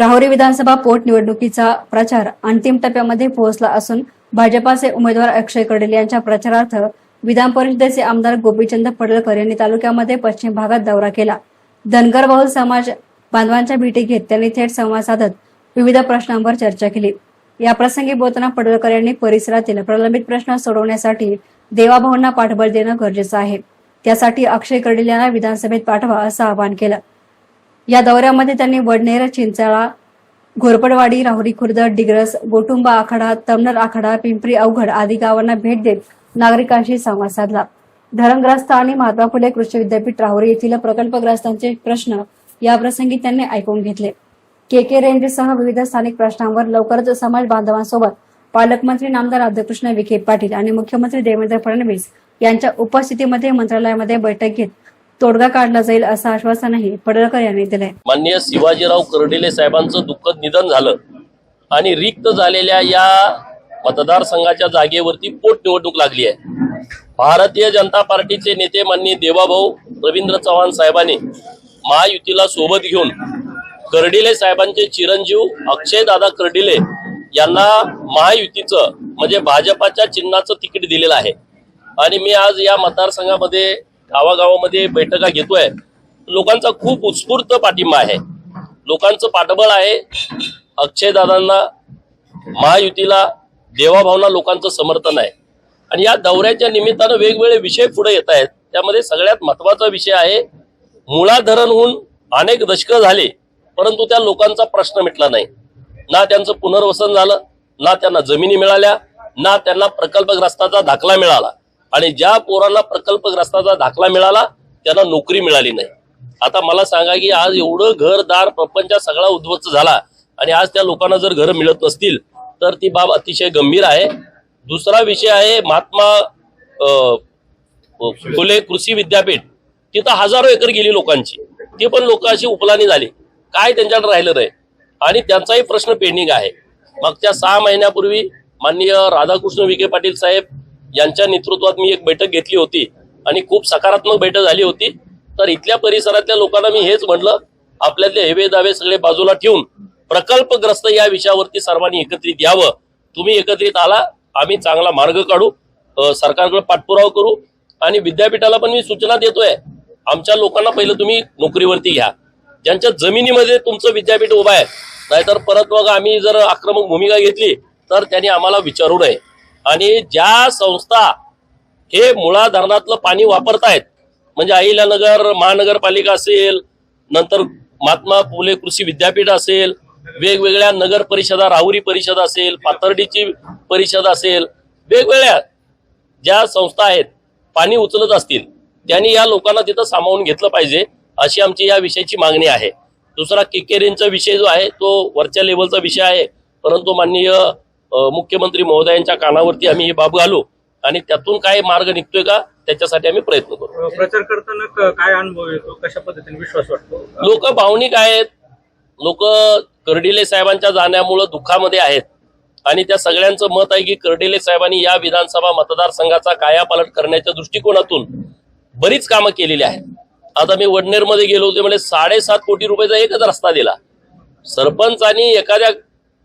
राहुरी विधानसभा पोटनिवडणुकीचा प्रचार अंतिम टप्प्यामध्ये पोहोचला असून भाजपाचे उमेदवार अक्षय कर्डिले यांच्या प्रचारार्थ विधान परिषदेचे आमदार गोपीचंद पडळकर यांनी तालुक्यामध्ये पश्चिम भागात दौरा केला। धनगर बहुल समाज बांधवांच्या भेटी घेत त्यांनी थेट संवाद साधत विविध प्रश्नांवर चर्चा केली। या प्रसंगी बोलताना पडळकर यांनी परिसरातील प्रलंबित प्रश्न सोडवण्यासाठी देवाभाऊंना पाठबळ देणं गरजेचं आहे, त्यासाठी अक्षय कर्डिले यांना विधानसभेत पाठवा असं आवाहन केलं। या दौऱ्यामध्ये त्यांनी वडनेर, चिंचाळा, घोरपडवाडी, राहुरी खुर्द, डिग्रस, गोटुंबा आखाडा, तमनर आखाडा, पिंपरी अवघड आदी गावांना भेट देत नागरिकांशी संवाद साधला। धरणग्रस्त आणि महात्मा फुले कृषी विद्यापीठ राहुरी येथील प्रकल्पग्रस्तांचे प्रश्न या प्रसंगी त्यांनी ऐकून घेतले। केके रेंजसह विविध स्थानिक प्रश्नांवर लवकरच समाज बांधवांसोबत पालकमंत्री नामदार राधाकृष्ण विखे पाटील आणि मुख्यमंत्री देवेंद्र फडणवीस यांच्या उपस्थितीमध्ये मंत्रालयामध्ये बैठक घेत तोडगा काढला जाईल असं आश्वासनही पडळकर यांनी दिले। माननीय शिवाजीराव कर्डिले साहेबांचं दुःखद निधन झालं आणि रिक्त झालेल्या या मतदारसंघाच्या जागेवरती पोटनिवडणूक लागली आहे। भारतीय जनता पार्टीचे नेते माननीय देवाभाऊ रवींद्र चव्हाण साहेबांनी महायुतीला सोबत घेऊन कर्डिले साहेबांचे चिरंजीव अक्षय दादा कर्डिले यांना महायुतीचं म्हणजे भाजपाच्या चिन्हाचं तिकीट दिलेलं आहे आणि मी आज या मतदारसंघामध्ये गावागावामध्ये बैठका घेतोय। लोकांचा खूप उत्स्फूर्त पाठिंबा आहे, लोकांचं पाठबळ आहे अक्षय दादांना, महायुतीला, देवाभावना लोकांचं समर्थन आहे आणि या दौऱ्याच्या निमित्तानं वेगवेगळे विषय पुढे येत आहेत। त्यामध्ये सगळ्यात महत्वाचा विषय आहे, मुळा धरण होऊन अनेक दशकं झाले परंतु त्या लोकांचा प्रश्न मिटला नाही। ना त्यांचं पुनर्वसन झालं, ना त्यांना जमिनी मिळाल्या, ना त्यांना प्रकल्पग्रस्ताचा दाखला मिळाला आणि ज्या पोरांना प्रकल्पग्रस्ताचा दाखला मिळाला त्यांना नोकरी मिळाली नाही। आता मला सांगा की आज एवढं घरदार प्रपंच सगळा उद्ध्वस्त झाला आणि आज त्या लोकांना जर घर मिळत नसतील तर ती बाब अतिशय गंभीर आहे। दुसरा विषय आहे महात्मा फुले कृषी विद्यापीठ, तिथं हजारो एकर गेली लोकांची, ती पण लोक अशी उपलानी झाली, काय त्यांच्याकडे राहिलं नाही आणि त्यांचाही प्रश्न पेंडिंग आहे। मागच्या 6 महिन्यापूर्वी माननीय राधाकृष्ण विखे पाटील साहेब यांच्या नेतृत्वात मी एक बैठक घेतली होती आणि खूप सकारात्मक बैठक झाली होती। तर इथल्या परिसरातल्या लोकांना मी हेच म्हटलं, आपल्यातले हेवे दावे सगळे बाजूला ठेवून प्रकल्पग्रस्त या विषयावरती सर्वांनी एकत्रित यावं। तुम्ही एकत्रित आला, आम्ही चांगला मार्ग काढू, सरकारकडे पाठपुरावा करू आणि विद्यापीठाला पण मी सूचना देतोय, आमच्या लोकांना पहिलं तुम्ही नोकरीवरती घ्या, ज्यांच्या जमिनीमध्ये तुमचं विद्यापीठ उभं आहे, नाहीतर परत मग आम्ही जर आक्रमक भूमिका घेतली तर त्यांनी आम्हाला विचारू नये। आणि ज्या संस्था हे मुळा धरणातलं पाणी वापरतायत म्हणजे अहिल्यानगर महानगरपालिका असेल, नंतर महात्मा फुले कृषी विद्यापीठ असेल, वेगवेगळ्या नगर परिषदा, राहुरी परिषद असेल, पाथर्डीची परिषद असेल, वेगवेगळ्या ज्या संस्था आहेत पाणी उचलत असतील त्यांनी या लोकांना तिथं सामावून घेतलं पाहिजे, अशी आमची या विषयाची मागणी आहे। दुसरा केकेरेंचा विषय जो आहे तो वरच्या लेवलचा विषय आहे, परंतु माननीय मुख्यमंत्री महोदयांच्या कानावरती आम्ही ही बाब घालू आणि त्यातून काय मार्ग निघतोय का त्याच्यासाठी आम्ही प्रयत्न करू। प्रचार करताना काय अनुभव येतो, कशा पद्धतीने विश्वास वाटतो? लोक भावनिक आहेत, लोक कर्डिले साहेबांच्या जाण्यामुळे दुःखामध्ये आहेत आणि त्या सगळ्यांचं मत आहे की कर्डिले साहेबांनी या विधानसभा मतदारसंघाचा कायापालट करण्याच्या दृष्टिकोनातून बरीच कामं केलेली आहेत। आता मी वडनेर मध्ये गेलो होते, म्हणजे 7.5 कोटी रुपयाचा एकच रस्ता दिला। सरपंचांनी एखाद्या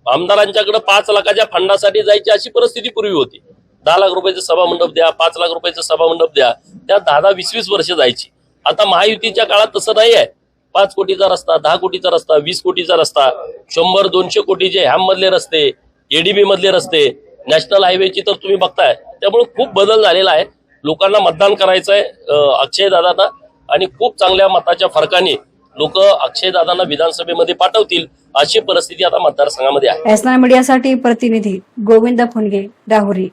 आमदारांच्याकडे 5 लाखाच्या फंडासाठी जायची अशी परिस्थिती पूर्वी होती। 10 लाख रुपयाचं सभामंडप द्या, 5 लाख रुपयाचं सभामंडप द्या, त्या 10-20 वर्ष जायची। आता महायुतीच्या काळात तसं नाही आहे, 5 कोटीचा रस्ता, 10 कोटीचा रस्ता, 20 कोटीचा रस्ता, 100-200 कोटीचे ह्याम मधले रस्ते, एडीबी मधले रस्ते, नॅशनल हायवेची तर तुम्ही बघताय। त्यामुळे खूप बदल झालेला आहे। लोकांना मतदान करायचंय अक्षय दादांना आणि खूप चांगल्या मताच्या फरकाने लोक अक्षय दादांना विधानसभेमध्ये पाठवतील अशी परिस्थिती आता मतदारसंघामध्ये आहे। एसना मीडियासाठी प्रतिनिधी गोविंद फुनगे, राहुरी।